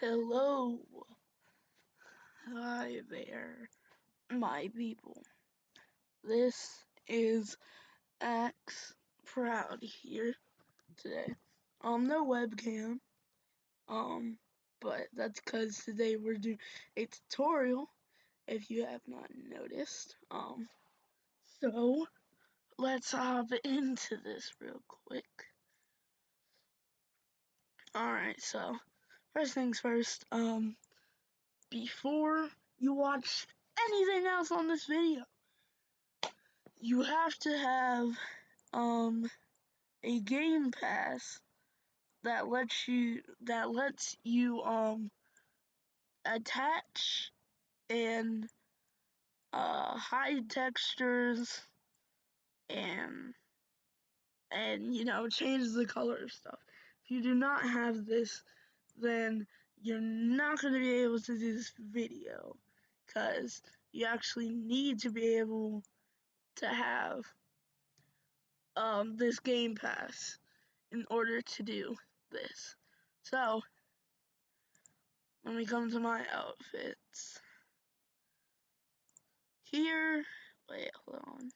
Hello, hi there, my people. This is Axe Proud here today. No webcam, but that's because today we're doing a tutorial, if you have not noticed. So let's hop into this real quick. Alright, so first things first, before you watch anything else on this video, you have to have a game pass that lets you attach and hide textures and change the color of stuff. If you do not have this, then you're not going to be able to do this video, because you actually need to be able to have this game pass in order to do this. So let me come to my outfits. Here, wait, hold on.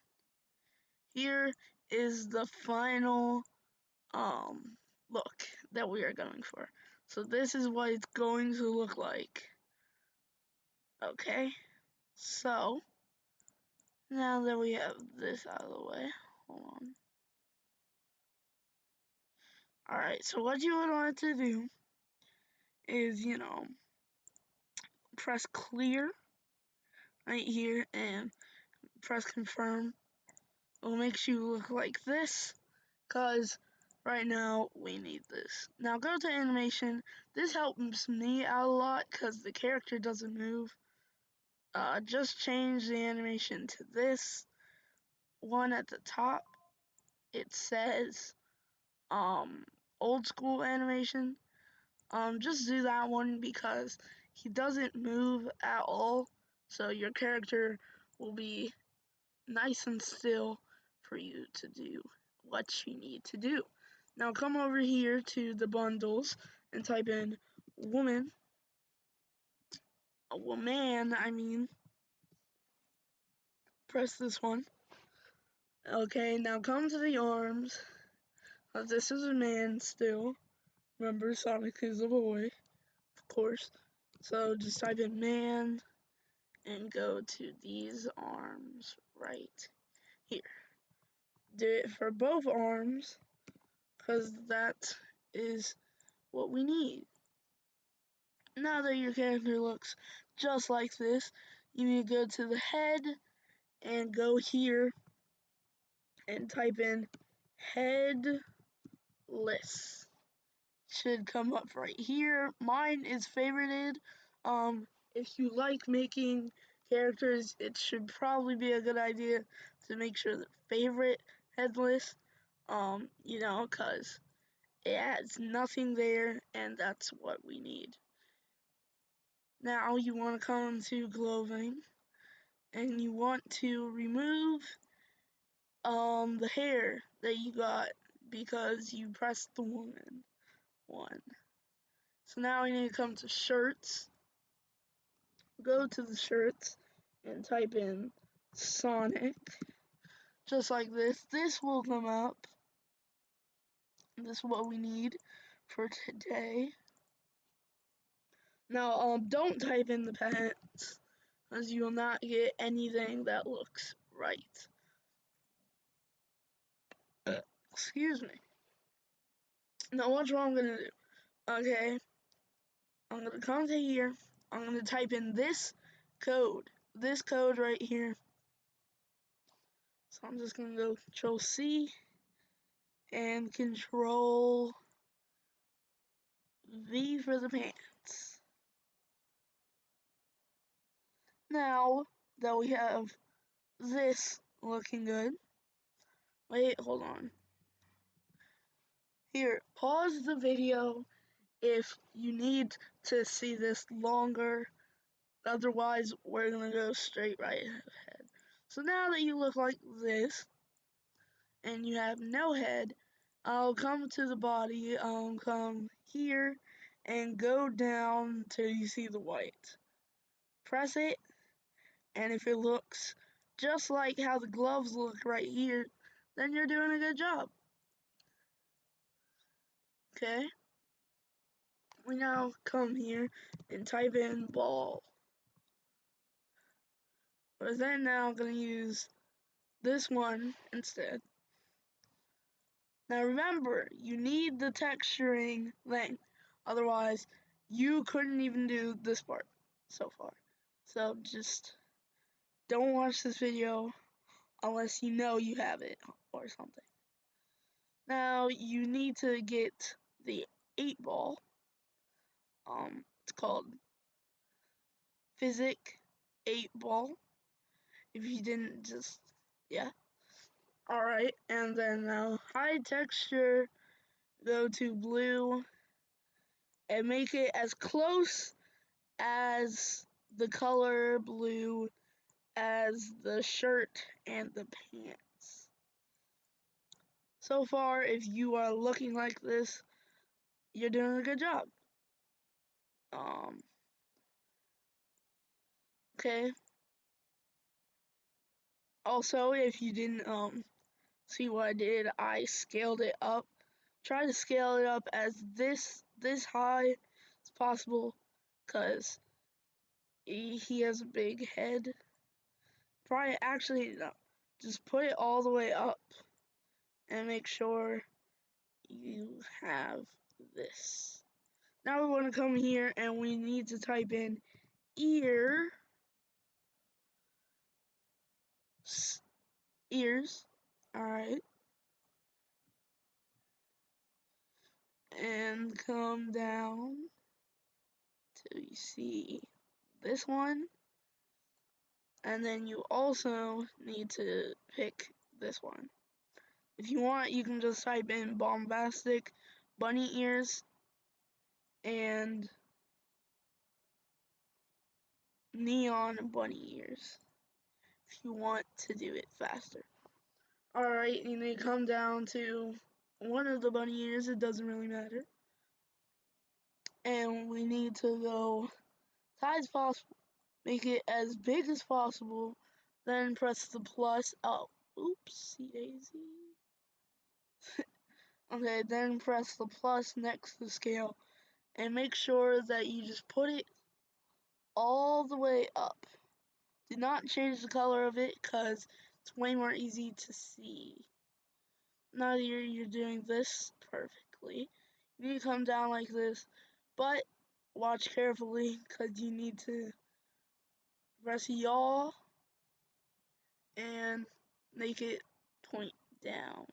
Here is the final look that we are going for. So this is what it's going to look like. Okay, so now that we have this out of the way, hold on. Alright, so what you would want to do is, press clear right here and press confirm. It will make you look like this, because right now we need this. Now go to animation. This helps me out a lot because the character doesn't move. Just change the animation to this one at the top. It says old school animation. Just do that one because he doesn't move at all, so your character will be nice and still for you to do what you need to do. Now come over here to the bundles and type in woman. I mean. Press this one. Okay, now come to the arms. This is a man still. Remember, Sonic is a boy, of course. So just type in man and go to these arms right here. Do it for both arms, because that is what we need. Now that your character looks just like this, you need to go to the head and go here and type in headless. Should come up right here. Mine is favorited. If you like making characters, it should probably be a good idea to make sure that favorite headless, because it adds nothing there, and that's what we need. Now you want to come to clothing, and you want to remove the hair that you got because you pressed the woman one. So now we need to come to shirts. Go to the shirts and type in Sonic, just like this. This will come up. This is what we need for today. Now, don't type in the pants, as you will not get anything that looks right. Excuse me. Now, watch what I'm gonna do. Okay, I'm gonna come to here. I'm gonna type in this code right here. So I'm just gonna go Control C and Control V for the pants. Now that we have this looking good, wait, hold on. Here, pause the video if you need to see this longer. Otherwise, we're gonna go straight right ahead. So now that you look like this, and you have no head, I'll come to the body, come here and go down till you see the white. Press it, and if it looks just like how the gloves look right here, then you're doing a good job. Okay? We now come here and type in ball. We're then now going to use this one instead. Now remember, you need the texturing length, otherwise you couldn't even do this part so far. So just don't watch this video unless you know you have it or something. Now you need to get the 8-ball. It's called Physic 8-ball. If you didn't just, yeah. Alright, and then now hide texture, go to blue, and make it as close as the color blue as the shirt and the pants. So far, if you are looking like this, you're doing a good job. Okay. Also, if you didn't see what I did, I scaled it up. Try to scale it up as this high as possible, cause he has a big head. Probably actually no, just put it all the way up and make sure you have this. Now we want to come here and we need to type in ears. Alright. And come down till you see this one. And then you also need to pick this one. If you want, you can just type in bombastic bunny ears and neon bunny ears if you want to do it faster. Alright, you need to come down to one of the bunny ears, it doesn't really matter. And we need to go high as possible, make it as big as possible, then press the plus. Oh, oopsie daisy. Okay, then press the plus next to scale and make sure that you just put it all the way up. Do not change the color of it because it's way more easy to see. Now you're doing this perfectly. You need to come down like this, but watch carefully because you need to press yaw and make it point down.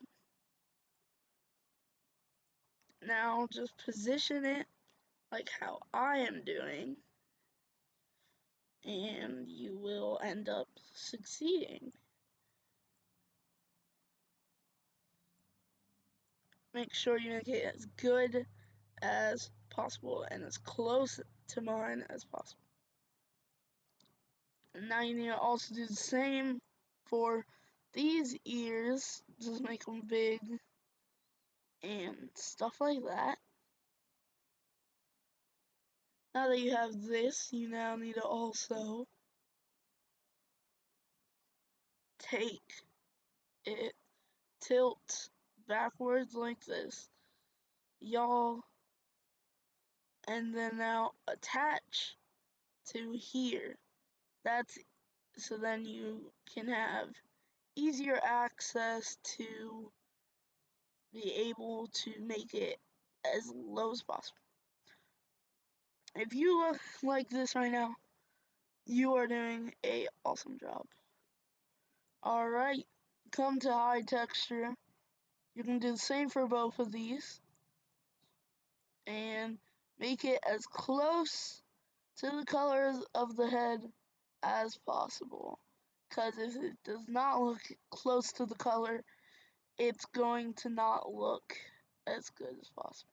Now just position it like how I am doing, and you will end up succeeding. Make sure you make it as good as possible and as close to mine as possible. And now you need to also do the same for these ears. Just make them big and stuff like that. Now that you have this, you now need to also take it, tilt backwards like this, y'all, and then now attach to here. That's so then you can have easier access to be able to make it as low as possible. If you look like this right now, you are doing a awesome job. Alright, come to high texture. You can do the same for both of these and make it as close to the colors of the head as possible, because if it does not look close to the color, it's going to not look as good as possible.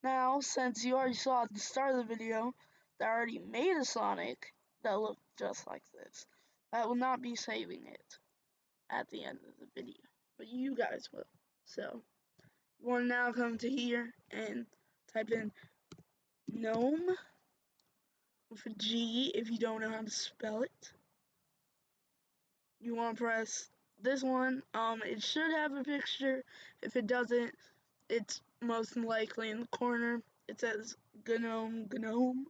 Now, since you already saw at the start of the video that I already made a Sonic that looked just like this, I will not be saving it at the end of the video, but you guys will. So, you want to now come to here and type in gnome with a G if you don't know how to spell it. You want to press this one. It should have a picture. If it doesn't, it's most likely in the corner. It says gnome,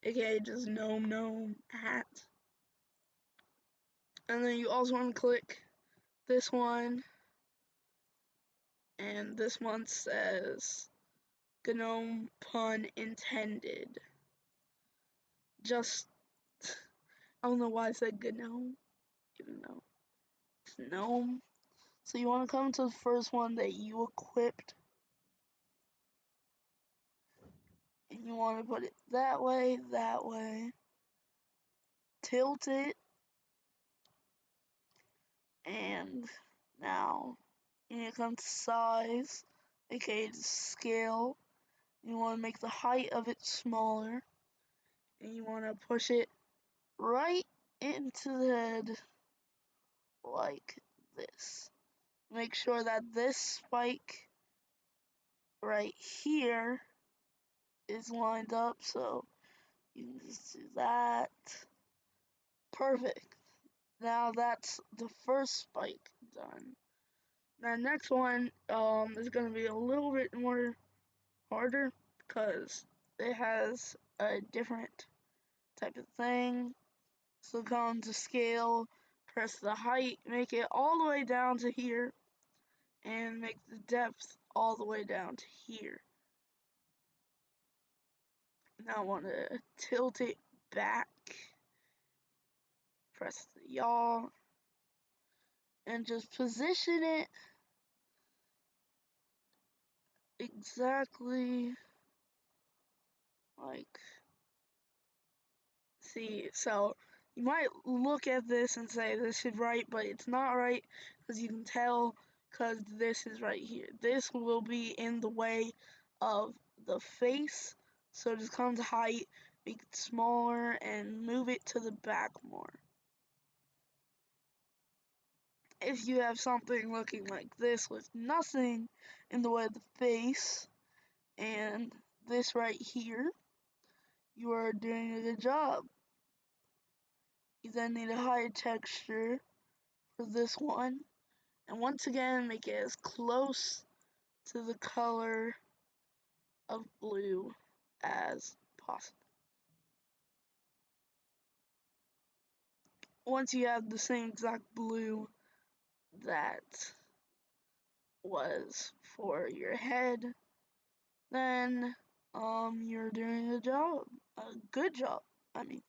aka just gnome hat. And then you also want to click this one, and this one says gnome pun intended. Just, I don't know why I said gnome, even though it's gnome. So you want to come to the first one that you equipped, and you want to put it that way, tilt it, and now you need to come to size, aka scale. You want to make the height of it smaller, and you want to push it right into the head like this. Make sure that this spike right here is lined up, so you can just do that. Perfect. Now that's the first spike done. Now next one is gonna be a little bit more harder because it has a different type of thing. So come to scale, press the height, make it all the way down to here, and make the depth all the way down to here. Now I want to tilt it back, press the yaw, and just position it exactly like, see, so you might look at this and say this is right, but it's not right because you can tell because this is right here. This will be in the way of the face, so just come to height, make it smaller, and move it to the back more. If you have something looking like this with nothing in the way of the face, and this right here, you are doing a good job. You then need a hide texture for this one, and once again make it as close to the color of blue as possible. Once you have the same exact blue that was for your head, then you're doing a good job. I mean,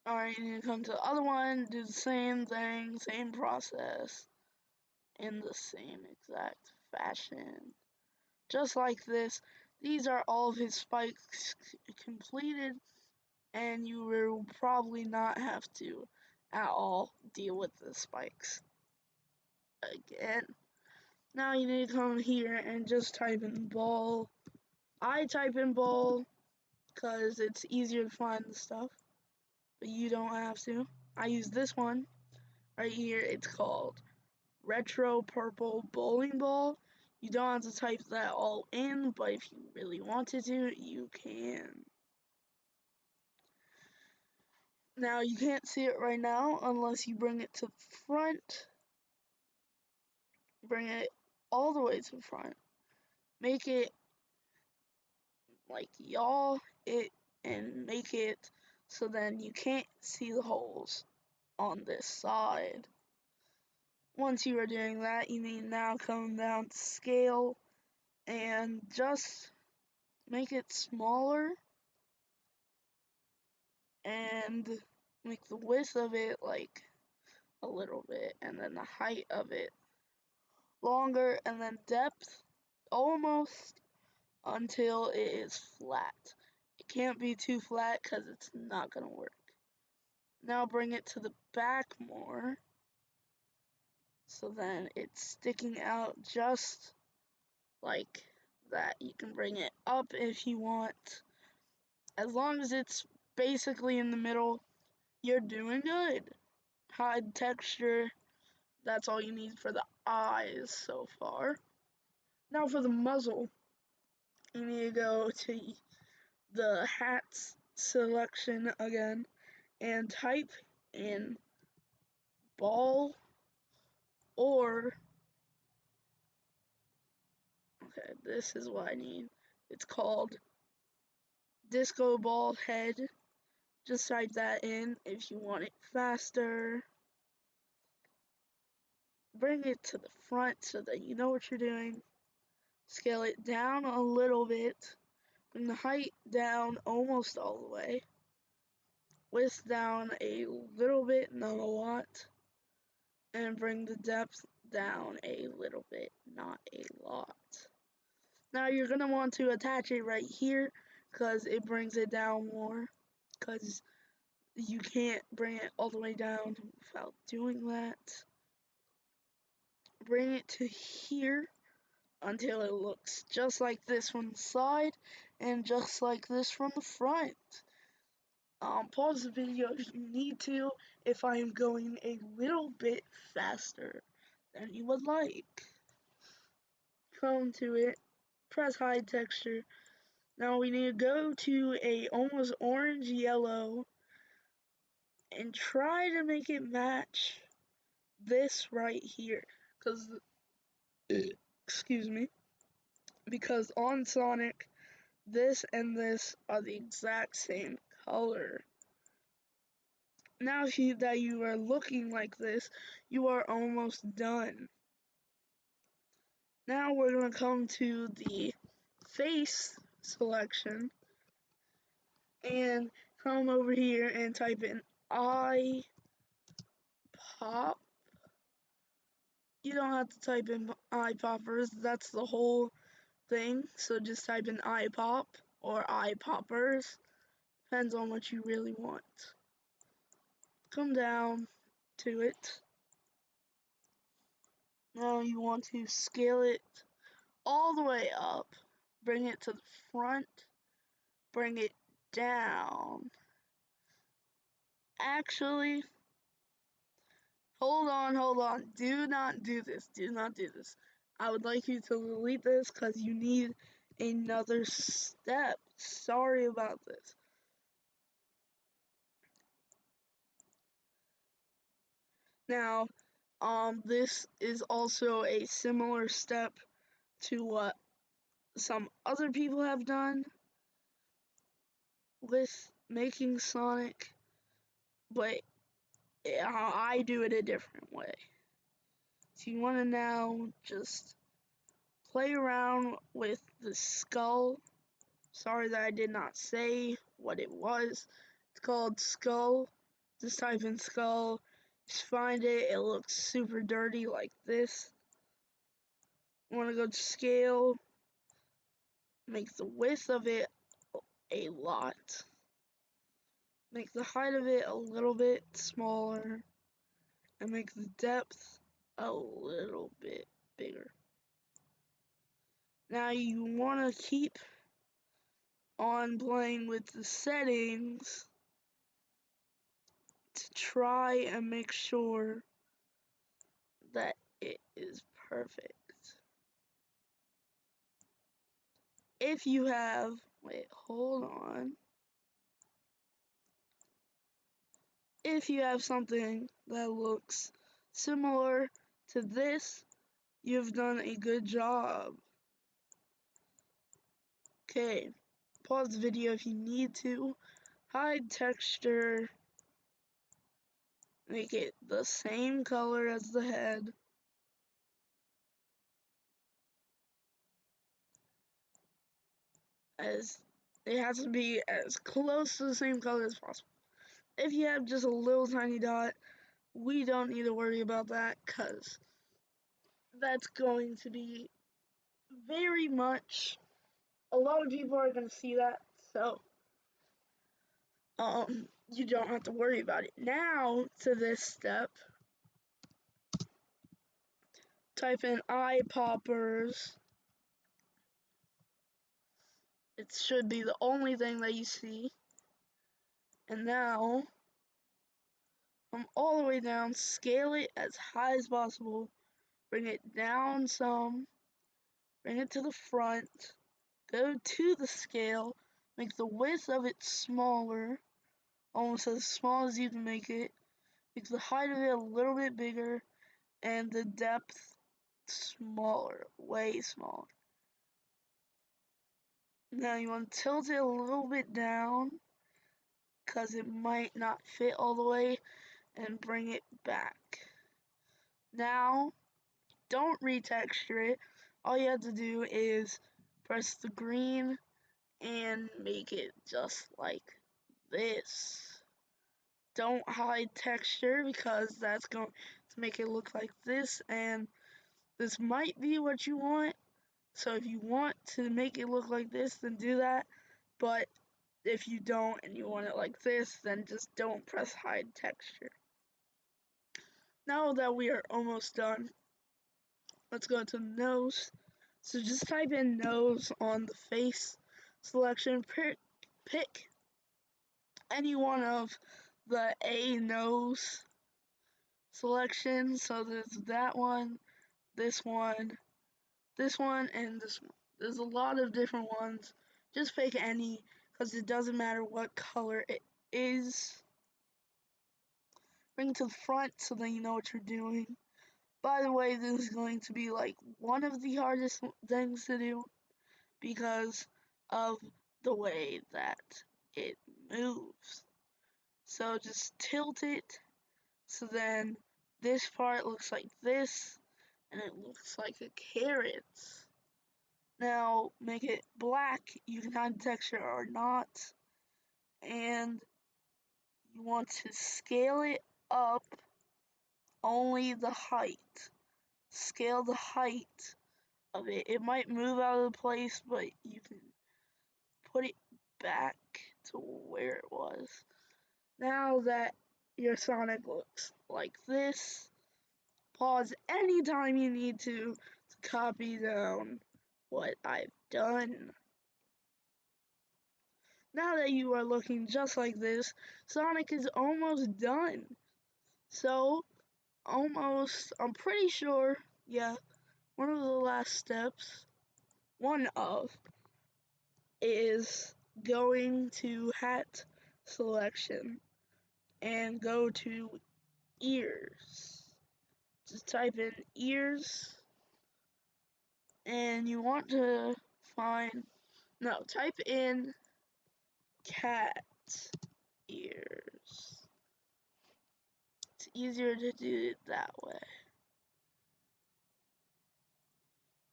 alright, you need to come to the other one, do the same thing, same process, in the same exact fashion. Just like this, these are all of his spikes completed, and you will probably not have to at all deal with the spikes again. Now you need to come here and just type in ball. I type in ball because it's easier to find the stuff, but you don't have to. I use this one right here. It's called retro purple bowling ball. You don't have to type that all in, but if you really wanted to, you can. Now you can't see it right now unless you bring it to the front. Bring it all the way to the front. Make it like yaw it and make it so then you can't see the holes on this side. Once you are doing that, you need now come down to scale and just make it smaller and make the width of it like a little bit, and then the height of it longer, and then depth almost until it is flat. It can't be too flat because it's not going to work. Now bring it to the back more, so then it's sticking out just like that. You can bring it up if you want. As long as it's basically in the middle, you're doing good. Hide texture, that's all you need for the eyes so far. Now for the muzzle, you need to go to the hats selection again and type in ball or, okay, this is what I need. It's called disco ball head. Just type that in if you want it faster. Bring it to the front so that you know what you're doing. Scale it down a little bit. Bring the height down almost all the way. Width down a little bit, not a lot. And bring the depth down a little bit, not a lot. Now you're going to want to attach it right here because it brings it down more, because you can't bring it all the way down without doing that. Bring it to here until it looks just like this from the side and just like this from the front. Pause the video if you need to, if I am going a little bit faster than you would like. Come to it, press hide texture. Now we need to go to a almost orange yellow and try to make it match this right here, because excuse me, because on Sonic this and this are the exact same color. Now that you are looking like this, you are almost done. Now we're going to come to the face selection and come over here and type in eye pop. You don't have to type in eye poppers, that's the whole thing, so just type in eye pop or eye poppers, depends on what you really want. Come down to it. Now you want to scale it all the way up, bring it to the front, bring it down. Actually, hold on, do not do this, I would like you to delete this because you need another step. Sorry about this. Now, this is also a similar step to what some other people have done with making Sonic, but I do it a different way. So you want to now just play around with the skull. Sorry that I did not say what it was. It's called skull. Just type in skull. Just find it. It looks super dirty like this. You want to go to scale. Make the width of it a lot. Make the height of it a little bit smaller. And make the depth a little bit bigger. Now you want to keep on playing with the settings to try and make sure that it is perfect. If you have, wait, hold on. If you have something that looks similar to this, you've done a good job. Okay, pause the video if you need to. Hide texture. Make it the same color as the head. It has to be as close to the same color as possible. If you have just a little tiny dot, we don't need to worry about that because that's going to be very much, a lot of people are going to see that, so you don't have to worry about it. Now to this step, type in eye poppers. It should be the only thing that you see. And now come all the way down, scale it as high as possible, bring it down some, bring it to the front, go to the scale, make the width of it smaller, almost as small as you can make it the height of it a little bit bigger, and the depth smaller, way smaller. Now you want to tilt it a little bit down, because it might not fit all the way, and bring it back. Now, don't retexture it. All you have to do is press the green and make it just like this. Don't hide texture because that's going to make it look like this, and this might be what you want. So if you want to make it look like this, then do that. But if you don't and you want it like this, then just don't press hide texture. Now that we are almost done, let's go to nose. So just type in nose on the face selection. Pick any one of the A nose selections. So there's that one, this one, this one, and this one. There's a lot of different ones. Just pick any, because it doesn't matter what color it is. Bring it to the front so then you know what you're doing. By the way, this is going to be like one of the hardest things to do because of the way that it moves. So just tilt it so then this part looks like this and it looks like a carrot. Now make it black. You can hide texture or not. And you want to scale it up only the height. Scale the height of it. It might move out of place, but you can put it back to where it was. Now that your Sonic looks like this, pause anytime you need to copy down what I've done. Now that you are looking just like this, Sonic is almost done. So, almost, I'm pretty sure, yeah, one of the last steps, is going to hat selection and go to ears. Just type in ears and you want to type in cat ears. It's easier to do it that way.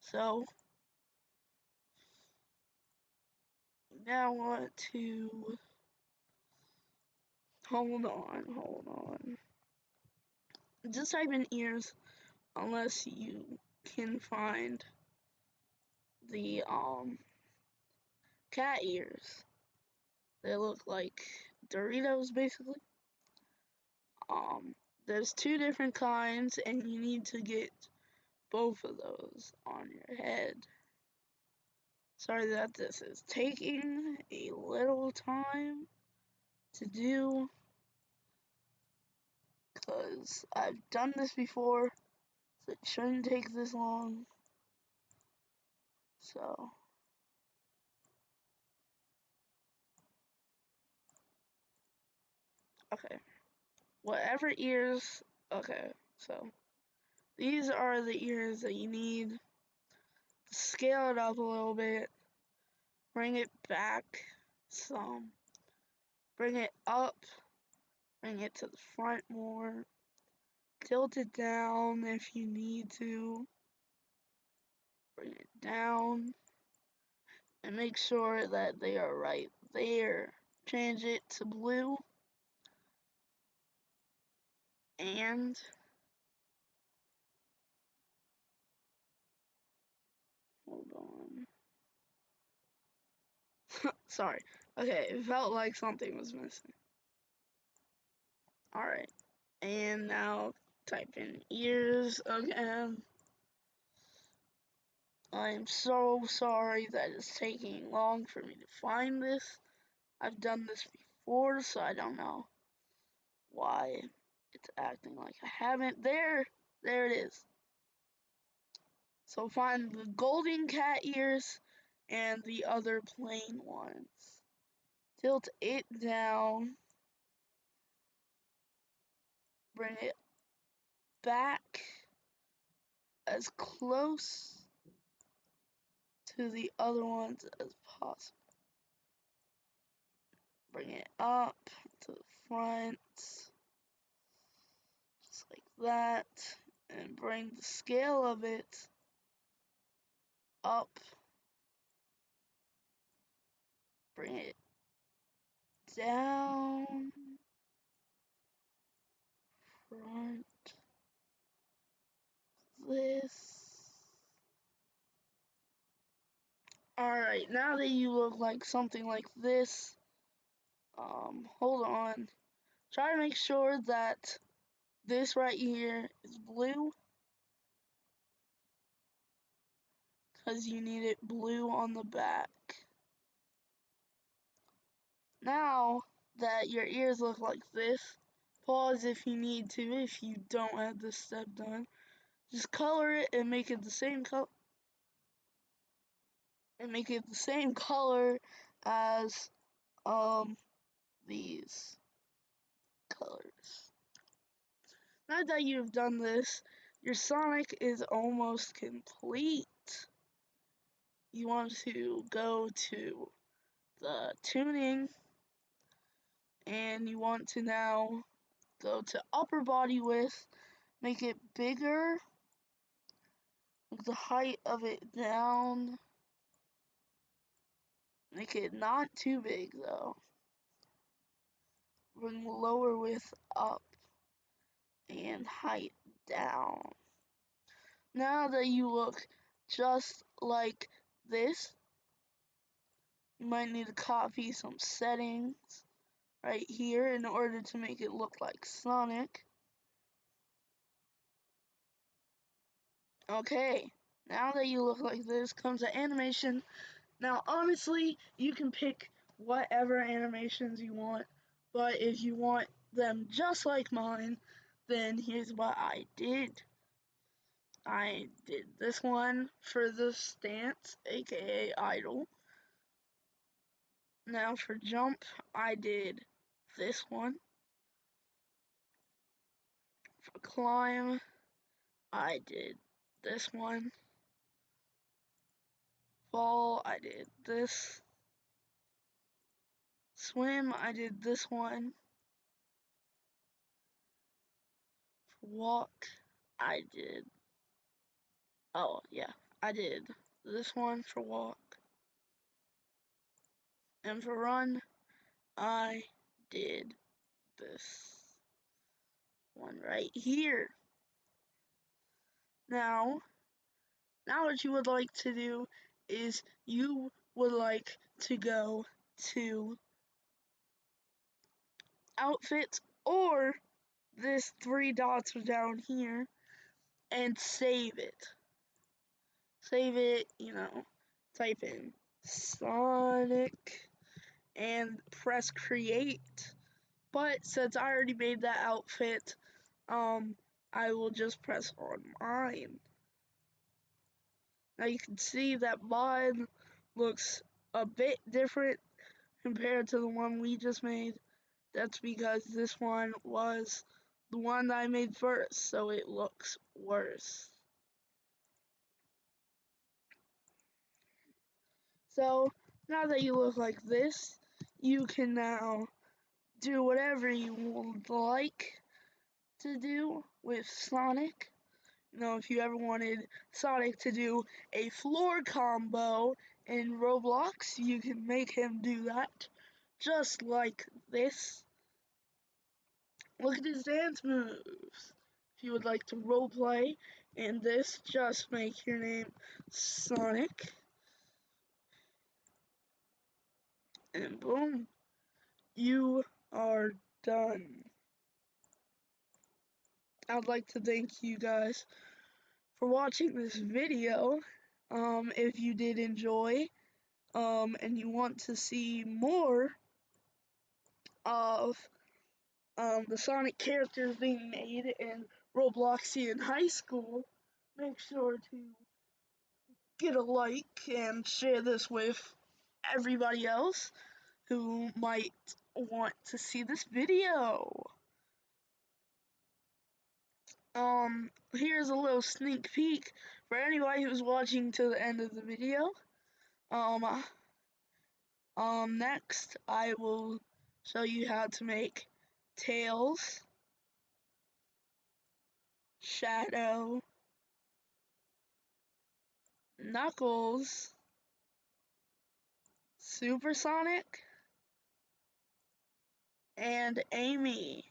So now I want to hold on. Just type in ears unless you can find the cat ears. They look like Doritos basically. There's two different kinds and you need to get both of those on your head. Sorry that this is taking a little time to do because I've done this before, so it shouldn't take this long. So okay, whatever ears, okay, so these are the ears that you need. Scale it up a little bit, bring it back some, bring it up, bring it to the front more, tilt it down if you need to, bring it down, and make sure that they are right there. Change it to blue, and hold on. Sorry. Okay, it felt like something was missing. Alright, and now type in ears again. I'm so sorry that it's taking long for me to find this. I've done this before, so I don't know why it's acting like I haven't. There it is. So find the golden cat ears and the other plain ones. Tilt it down, bring it back as close to the other ones as possible. Bring it up to the front, just like that, and bring the scale of it up, bring it down, front, this. Alright, now that you look like something like this, hold on. Try to make sure that this right here is blue, because you need it blue on the back. Now that your ears look like this, pause if you need to, if you don't have this step done. Just color it and make it the same color. And make it the same color as these colors. Now that you've done this, your Sonic is almost complete. You want to go to the tuning, and you want to now go to upper body width, make it bigger, make the height of it down, make it not too big though. Bring the lower width up and height down. Now that you look just like this, you might need to copy some settings right here in order to make it look like Sonic. Okay, now that you look like this comes the animation. Now honestly, you can pick whatever animations you want, but if you want them just like mine, then here's what I did. I did this one for the stance, aka idle. Now for jump, I did this one. For climb, I did this one. Fall, I did this. Swim, I did this one. For walk, I did, oh yeah, I did this one for walk. And for run, I did this one right here. Now what you would like to do is you would like to go to outfits or this 3 dots down here and save it. Save it, type in Sonic and press create. But since I already made that outfit, I will just press on mine. Now you can see that mine looks a bit different compared to the one we just made. That's because this one was the one that I made first, so it looks worse. So now that you look like this, you can now do whatever you would like to do with Sonic. If you ever wanted Sonic to do a floor combo in Roblox, you can make him do that, just like this. Look at his dance moves. If you would like to roleplay in this, just make your name Sonic. And boom, you are done. I'd like to thank you guys for watching this video. If you did enjoy, and you want to see more of the Sonic characters being made in Robloxian High School, make sure to get a like and share this with everybody else who might want to see this video. Here's a little sneak peek for anybody who's watching to the end of the video. Next I will show you how to make Tails, Shadow, Knuckles, Supersonic, and Amy.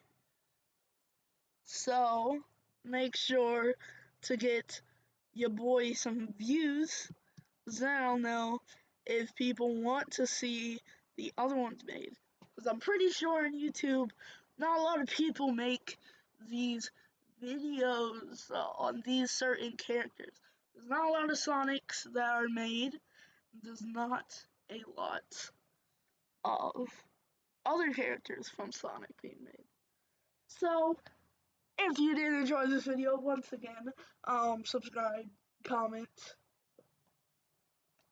So make sure to get your boy some views, because then I'll know if people want to see the other ones made. Because I'm pretty sure on YouTube, not a lot of people make these videos on these certain characters. There's not a lot of Sonics that are made. There's not a lot of other characters from Sonic being made. So, if you did enjoy this video, once again, subscribe, comment,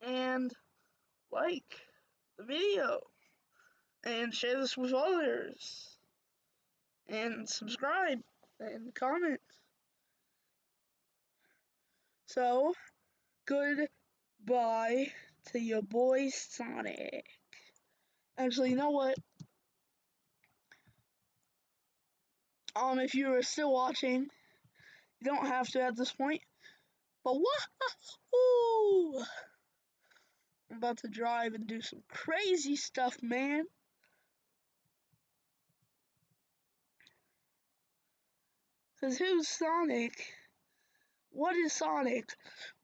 and like the video, and share this with others, and subscribe, and comment. So, goodbye to your boy Sonic. Actually, you know what? If you are still watching, you don't have to at this point, but wahoo! I'm about to drive and do some crazy stuff, man. Cause who's Sonic? What is Sonic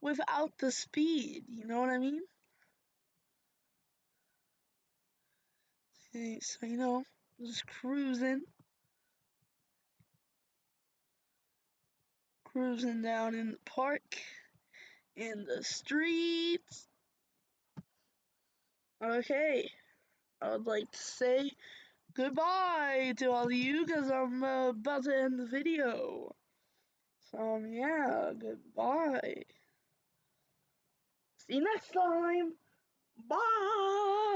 without the speed? You know what I mean? Okay, so just cruising down in the park, in the streets. Okay, I would like to say goodbye to all of you because I'm about to end the video. So yeah, goodbye. See you next time. Bye.